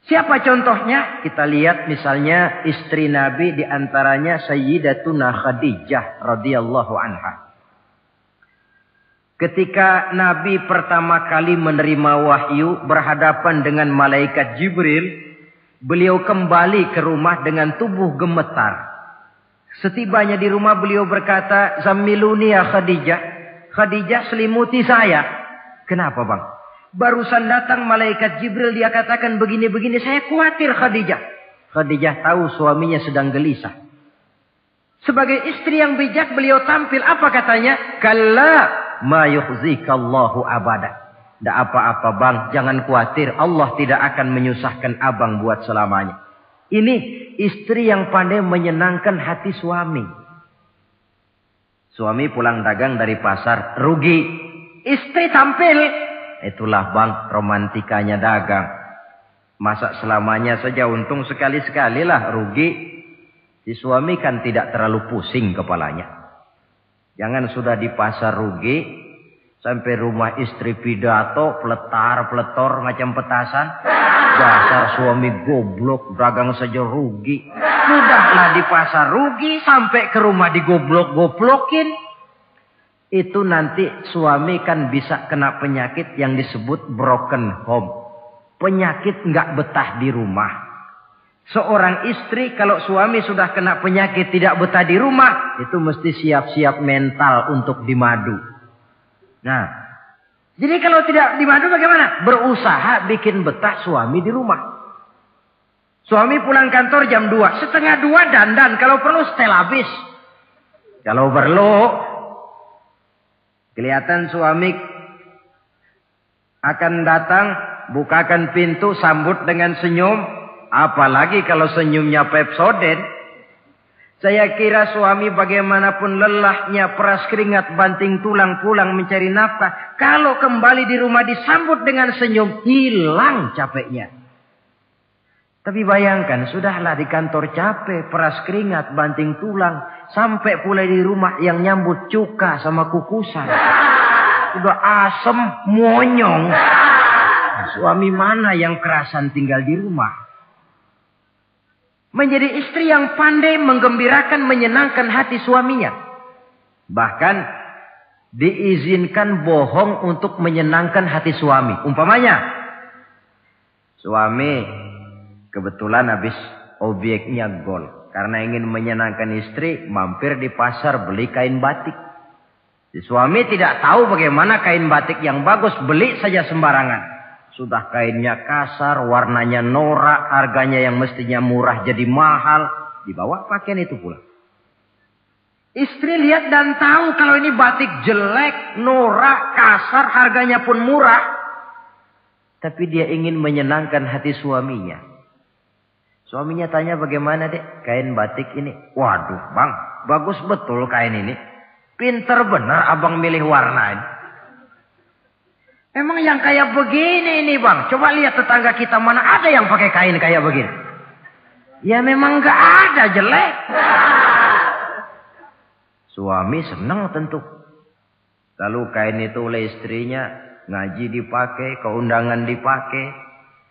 [SPEAKER 2] Siapa contohnya? Kita lihat misalnya istri Nabi diantaranya Sayyidatuna Khadijah radhiyallahu anha. Ketika Nabi pertama kali menerima wahyu berhadapan dengan malaikat Jibril, beliau kembali ke rumah dengan tubuh gemetar. Setibanya di rumah beliau berkata, "Zammiluni ya Khadijah." Khadijah, selimuti saya. Kenapa bang? Barusan datang malaikat Jibril, dia katakan begini-begini, saya khawatir Khadijah. Khadijah tahu suaminya sedang gelisah. Sebagai istri yang bijak beliau tampil, apa katanya? Kalla ma yukhzikallahu abada. Tidak apa-apa bang, jangan khawatir. Allah tidak akan menyusahkan abang buat selamanya. Ini istri yang pandai menyenangkan hati suami. Suami pulang dagang dari pasar, rugi. Istri tampil. Itulah bang, romantikanya dagang. Masa selamanya saja untung sekali-sekali lah, rugi. Si suami kan tidak terlalu pusing kepalanya. Jangan sudah di pasar rugi, sampai rumah istri pidato, peletar-peletor macam petasan. Dasar suami goblok, dagang saja rugi. Sudahlah di pasar rugi, sampai ke rumah digoblok-goblokin. Itu nanti suami kan bisa kena penyakit yang disebut broken home. Penyakit nggak betah di rumah. Seorang istri kalau suami sudah kena penyakit tidak betah di rumah, itu mesti siap-siap mental untuk dimadu. Nah, jadi kalau tidak dimadu bagaimana? Berusaha bikin betah suami di rumah. Suami pulang kantor jam 2, setengah 2 dandan, kalau perlu setel habis. Kalau perlu, kelihatan suami akan datang, bukakan pintu, sambut dengan senyum. Apalagi kalau senyumnya Pepsodent. Saya kira suami bagaimanapun lelahnya, peras keringat, banting tulang, pulang mencari nafkah. Kalau kembali di rumah disambut dengan senyum, hilang capeknya. Tapi bayangkan, sudahlah di kantor capek, peras keringat, banting tulang. Sampai pula di rumah yang nyambut cuka sama kukusan. Udah asem, monyong. Suami mana yang kerasan tinggal di rumah? Menjadi istri yang pandai menggembirakan, menyenangkan hati suaminya. Bahkan diizinkan bohong untuk menyenangkan hati suami. Umpamanya, suami kebetulan habis obyeknya gol. Karena ingin menyenangkan istri, mampir di pasar beli kain batik. Si suami tidak tahu bagaimana kain batik yang bagus, beli saja sembarangan. Sudah kainnya kasar, warnanya norak, harganya yang mestinya murah jadi mahal. Dibawa pakaian itu pula. Istri lihat dan tahu kalau ini batik jelek, norak, kasar, harganya pun murah. Tapi dia ingin menyenangkan hati suaminya. Suaminya tanya, bagaimana dek kain batik ini? Waduh bang, bagus betul kain ini. Pinter bener abang milih warna ini. Emang yang kayak begini ini bang. Coba lihat tetangga kita, mana ada yang pakai kain kayak begini. Ya memang gak ada, jelek. Suami senang tentu. Lalu kain itu oleh istrinya, ngaji dipakai, keundangan dipakai,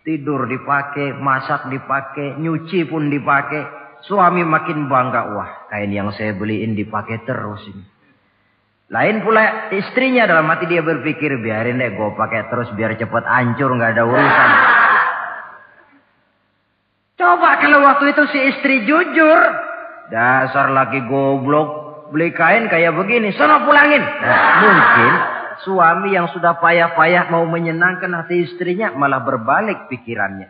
[SPEAKER 2] tidur dipakai, masak dipakai, nyuci pun dipakai. Suami makin bangga, wah kain yang saya beliin dipakai terus ini. Lain pula istrinya, dalam hati dia berpikir, biarin deh gue pakai terus biar cepat hancur, gak ada urusan. Coba kalau waktu itu si istri jujur, dasar laki goblok. Beli kain kayak begini, sono pulangin. Nah, mungkin suami yang sudah payah-payah mau menyenangkan hati istrinya malah berbalik pikirannya.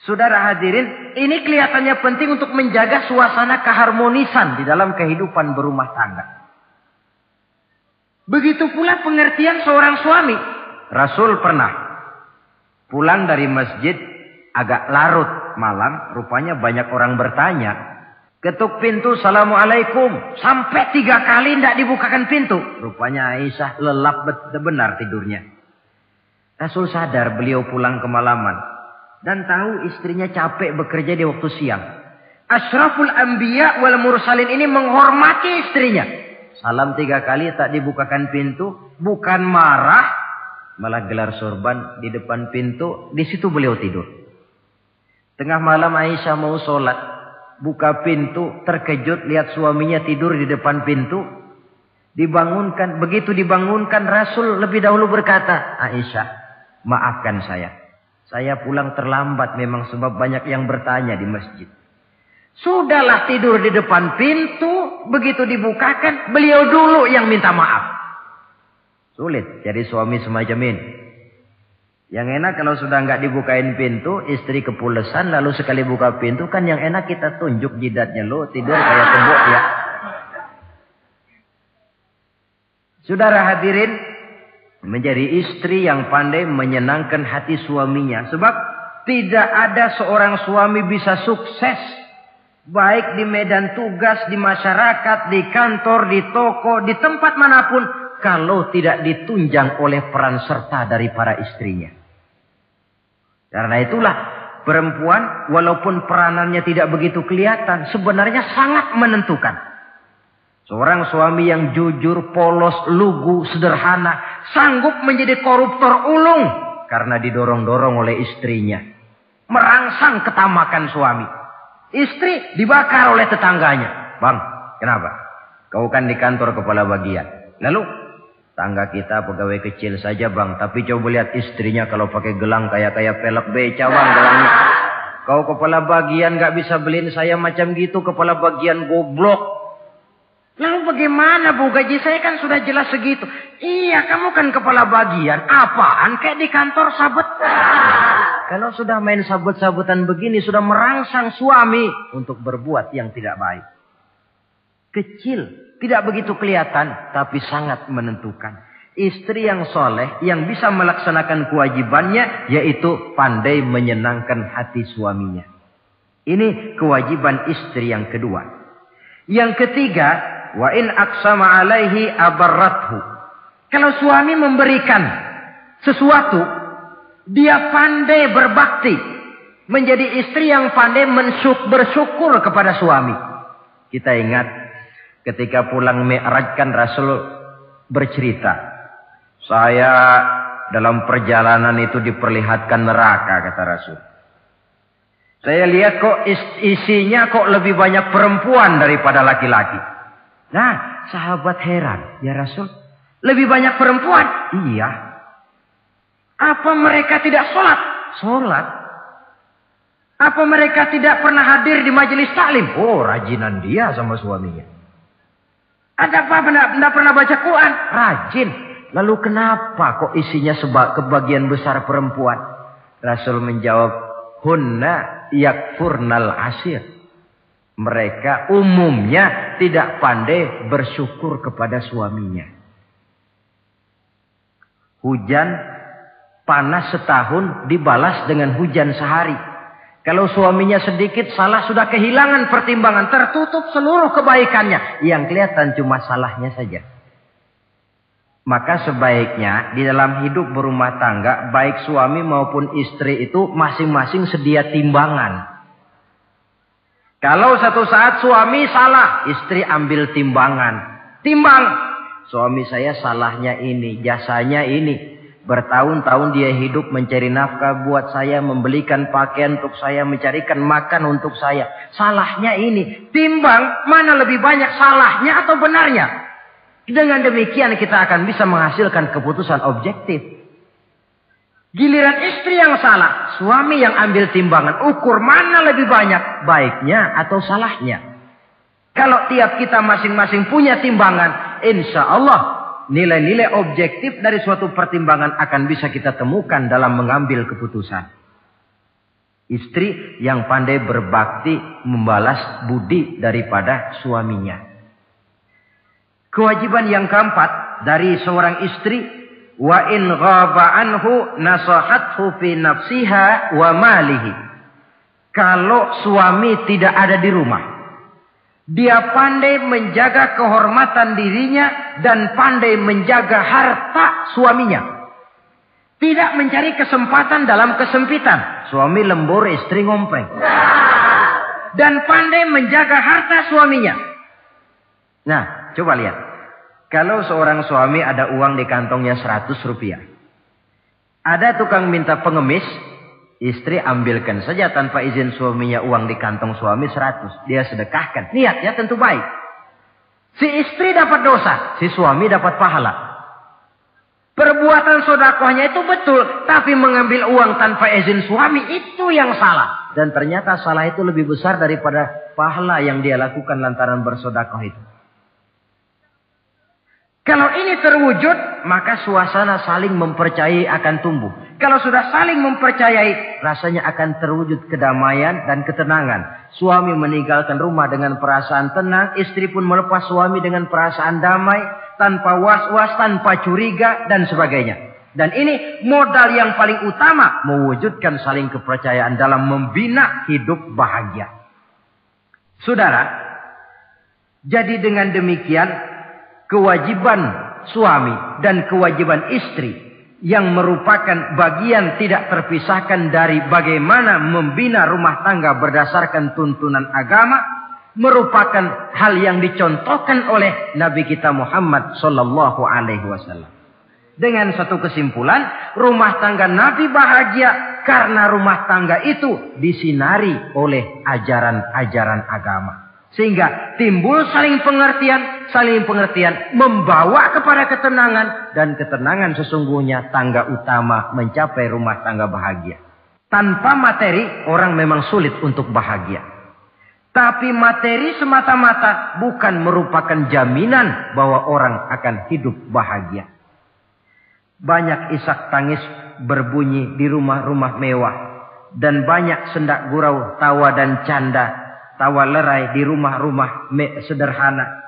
[SPEAKER 2] Saudara hadirin, ini kelihatannya penting untuk menjaga suasana keharmonisan di dalam kehidupan berumah tangga. Begitu pula pengertian seorang suami. Rasul pernah pulang dari masjid agak larut malam, rupanya banyak orang bertanya. Ketuk pintu, assalamualaikum. Sampai 3 kali tidak dibukakan pintu. Rupanya Aisyah lelap benar tidurnya. Rasul sadar beliau pulang kemalaman. Dan tahu istrinya capek bekerja di waktu siang. Ashraful anbiya wal mursalin ini menghormati istrinya. Salam 3 kali tak dibukakan pintu. Bukan marah. Malah gelar sorban di depan pintu. Di situ beliau tidur. Tengah malam Aisyah mau sholat. Buka pintu, terkejut lihat suaminya tidur di depan pintu. Dibangunkan, begitu dibangunkan Rasul lebih dahulu berkata, Aisyah, maafkan saya. Saya pulang terlambat memang sebab banyak yang bertanya di masjid. Sudahlah tidur di depan pintu, begitu dibukakan, beliau dulu yang minta maaf. Sulit jadi suami semacam ini. Yang enak kalau sudah nggak dibukain pintu, istri kepulesan, lalu sekali buka pintu kan yang enak kita tunjuk jidatnya, lo tidur kayak tembok ya. Saudara hadirin, menjadi istri yang pandai menyenangkan hati suaminya. Sebab tidak ada seorang suami bisa sukses, baik di medan tugas, di masyarakat, di kantor, di toko, di tempat manapun, kalau tidak ditunjang oleh peran serta dari para istrinya. Karena itulah perempuan walaupun peranannya tidak begitu kelihatan, sebenarnya sangat menentukan. Seorang suami yang jujur, polos, lugu, sederhana, sanggup menjadi koruptor ulung karena didorong-dorong oleh istrinya. Merangsang ketamakan suami. Istri dibakar oleh tetangganya. Bang, kenapa? Kau kan di kantor kepala bagian. Lalu tangga kita pegawai kecil saja bang. Tapi coba lihat istrinya kalau pakai gelang kayak pelek beca bang gelangnya. Kau kepala bagian gak bisa beliin saya macam gitu. Kepala bagian goblok. Lalu bagaimana bu, gaji saya kan sudah jelas segitu. Iya kamu kan kepala bagian. Apaan kayak di kantor sabet. Kalau sudah main sabet-sabetan begini, sudah merangsang suami untuk berbuat yang tidak baik. Kecil. Tidak begitu kelihatan, tapi sangat menentukan. Istri yang soleh, yang bisa melaksanakan kewajibannya, yaitu pandai menyenangkan hati suaminya. Ini kewajiban istri yang kedua. Yang ketiga, wa in aqsama alaihi abarrathu. Kalau suami memberikan sesuatu, dia pandai berbakti. Menjadi istri yang pandai bersyukur kepada suami. Kita ingat, ketika pulang Mi'raj kan Rasul bercerita. Saya dalam perjalanan itu diperlihatkan neraka, kata Rasul. Saya lihat kok isinya kok lebih banyak perempuan daripada laki-laki. Nah, sahabat heran. Ya Rasul, lebih banyak perempuan? Iya. Apa mereka tidak sholat? Sholat. Apa mereka tidak pernah hadir di majelis taklim? Oh, rajinan dia sama suaminya. Ada apa? Tidak pernah baca Quran? Rajin. Lalu kenapa kok isinya kebagian besar perempuan? Rasul menjawab, hunna yakfurnal asir. Mereka umumnya tidak pandai bersyukur kepada suaminya. Hujan panas setahun dibalas dengan hujan sehari. Kalau suaminya sedikit salah sudah kehilangan pertimbangan. Tertutup seluruh kebaikannya. Yang kelihatan cuma salahnya saja. Maka sebaiknya di dalam hidup berumah tangga, baik suami maupun istri itu masing-masing sedia timbangan. Kalau satu saat suami salah, istri ambil timbangan. Timbang. Suami saya salahnya ini, jasanya ini. Bertahun-tahun dia hidup mencari nafkah buat saya, membelikan pakaian untuk saya, mencarikan makan untuk saya. Salahnya ini. Timbang mana lebih banyak salahnya atau benarnya. Dengan demikian kita akan bisa menghasilkan keputusan objektif. Giliran istri yang salah, suami yang ambil timbangan, ukur mana lebih banyak, baiknya atau salahnya. Kalau tiap kita masing-masing punya timbangan, insya Allah nilai-nilai objektif dari suatu pertimbangan akan bisa kita temukan dalam mengambil keputusan. Istri yang pandai berbakti membalas budi daripada suaminya. Kewajiban yang keempat dari seorang istri, wa in ghaba anhu nasahathu fi nafsiha wa malihi. Kalau suami tidak ada di rumah, dia pandai menjaga kehormatan dirinya dan pandai menjaga harta suaminya. Tidak mencari kesempatan dalam kesempitan. Suami lembur, istri ngompreng. Dan pandai menjaga harta suaminya. Nah, coba lihat. Kalau seorang suami ada uang di kantongnya 100 rupiah. Ada tukang minta pengemis. Istri ambilkan saja tanpa izin suaminya uang di kantong suami 100. Dia sedekahkan. Niatnya tentu baik. Si istri dapat dosa. Si suami dapat pahala. Perbuatan sedekahnya itu betul. Tapi mengambil uang tanpa izin suami itu yang salah. Dan ternyata salah itu lebih besar daripada pahala yang dia lakukan lantaran bersedekah itu. Kalau ini terwujud, maka suasana saling mempercayai akan tumbuh. Kalau sudah saling mempercayai, rasanya akan terwujud kedamaian dan ketenangan. Suami meninggalkan rumah dengan perasaan tenang, istri pun melepas suami dengan perasaan damai, tanpa was-was, tanpa curiga, dan sebagainya. Dan ini modal yang paling utama, mewujudkan saling kepercayaan dalam membina hidup bahagia. Saudara, jadi dengan demikian, kewajiban suami dan kewajiban istri yang merupakan bagian tidak terpisahkan dari bagaimana membina rumah tangga berdasarkan tuntunan agama merupakan hal yang dicontohkan oleh Nabi kita Muhammad sallallahu alaihi wasallam. Dengan satu kesimpulan, rumah tangga Nabi bahagia karena rumah tangga itu disinari oleh ajaran-ajaran agama. Sehingga timbul saling pengertian membawa kepada ketenangan. Dan ketenangan sesungguhnya tangga utama mencapai rumah tangga bahagia. Tanpa materi orang memang sulit untuk bahagia. Tapi materi semata-mata bukan merupakan jaminan bahwa orang akan hidup bahagia. Banyak isak tangis berbunyi di rumah-rumah mewah. Dan banyak sendak gurau, tawa dan canda, tawa lerai di rumah-rumah sederhana.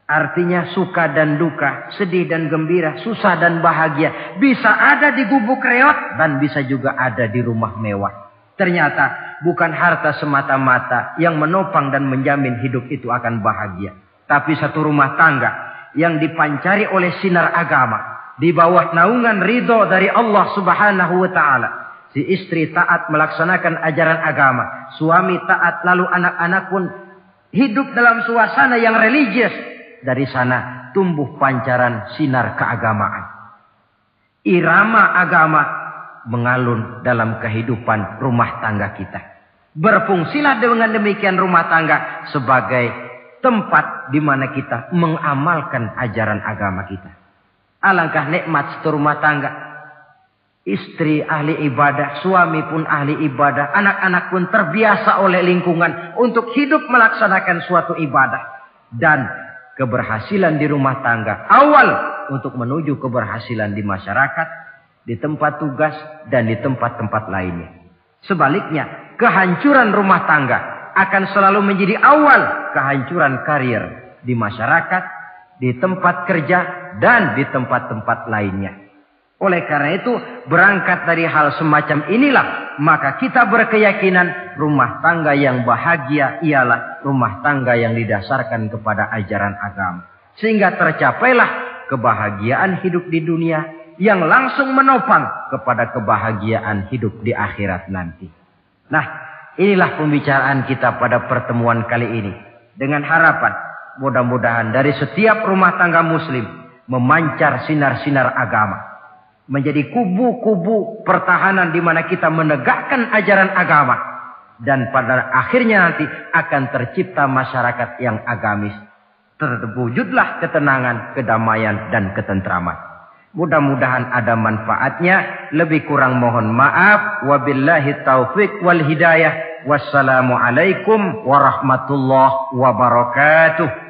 [SPEAKER 2] Artinya suka dan duka, sedih dan gembira, susah dan bahagia. Bisa ada di gubuk reot dan bisa juga ada di rumah mewah. Ternyata bukan harta semata-mata yang menopang dan menjamin hidup itu akan bahagia. Tapi satu rumah tangga yang dipancari oleh sinar agama. Di bawah naungan ridho dari Allah subhanahu wa ta'ala. Si istri taat melaksanakan ajaran agama. Suami taat, lalu anak-anak pun hidup dalam suasana yang religius. Dari sana tumbuh pancaran sinar keagamaan. Irama agama mengalun dalam kehidupan rumah tangga kita. Berfungsilah dengan demikian rumah tangga sebagai tempat di mana kita mengamalkan ajaran agama kita. Alangkah nikmat satu rumah tangga. Istri ahli ibadah, suami pun ahli ibadah, anak-anak pun terbiasa oleh lingkungan untuk hidup melaksanakan suatu ibadah. Dan keberhasilan di rumah tangga awal untuk menuju keberhasilan di masyarakat, di tempat tugas, dan di tempat-tempat lainnya. Sebaliknya, kehancuran rumah tangga akan selalu menjadi awal kehancuran karier di masyarakat, di tempat kerja, dan di tempat-tempat lainnya. Oleh karena itu, berangkat dari hal semacam inilah, maka kita berkeyakinan rumah tangga yang bahagia ialah rumah tangga yang didasarkan kepada ajaran agama. Sehingga tercapailah kebahagiaan hidup di dunia yang langsung menopang kepada kebahagiaan hidup di akhirat nanti. Nah, inilah pembicaraan kita pada pertemuan kali ini. Dengan harapan, mudah-mudahan dari setiap rumah tangga muslim memancar sinar-sinar agama. Menjadi kubu-kubu pertahanan di mana kita menegakkan ajaran agama. Dan pada akhirnya nanti akan tercipta masyarakat yang agamis. Terwujudlah ketenangan, kedamaian, dan ketentraman. Mudah-mudahan ada manfaatnya. Lebih kurang mohon maaf. Wabillahi taufiq wal hidayah. Wassalamualaikum warahmatullahi wabarakatuh.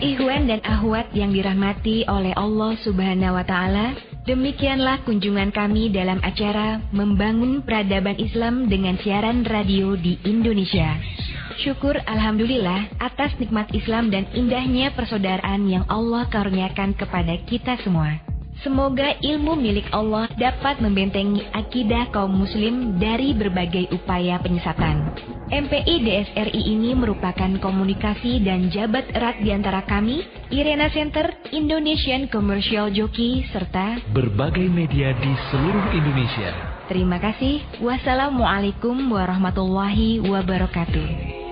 [SPEAKER 4] Ikhwan dan akhwat yang dirahmati oleh Allah Subhanahu wa Ta'ala, demikianlah kunjungan kami dalam acara Membangun Peradaban Islam dengan siaran radio di Indonesia. Syukur alhamdulillah atas nikmat Islam dan indahnya persaudaraan yang Allah karuniakan kepada kita semua. Semoga ilmu milik Allah dapat membentengi akidah kaum muslim dari berbagai upaya penyesatan. MPI DSRI ini merupakan komunikasi dan jabat erat di antara kami, Irena Center, Indonesian Commercial Jockey, serta
[SPEAKER 3] berbagai media di seluruh Indonesia.
[SPEAKER 4] Terima kasih. Wassalamualaikum warahmatullahi wabarakatuh.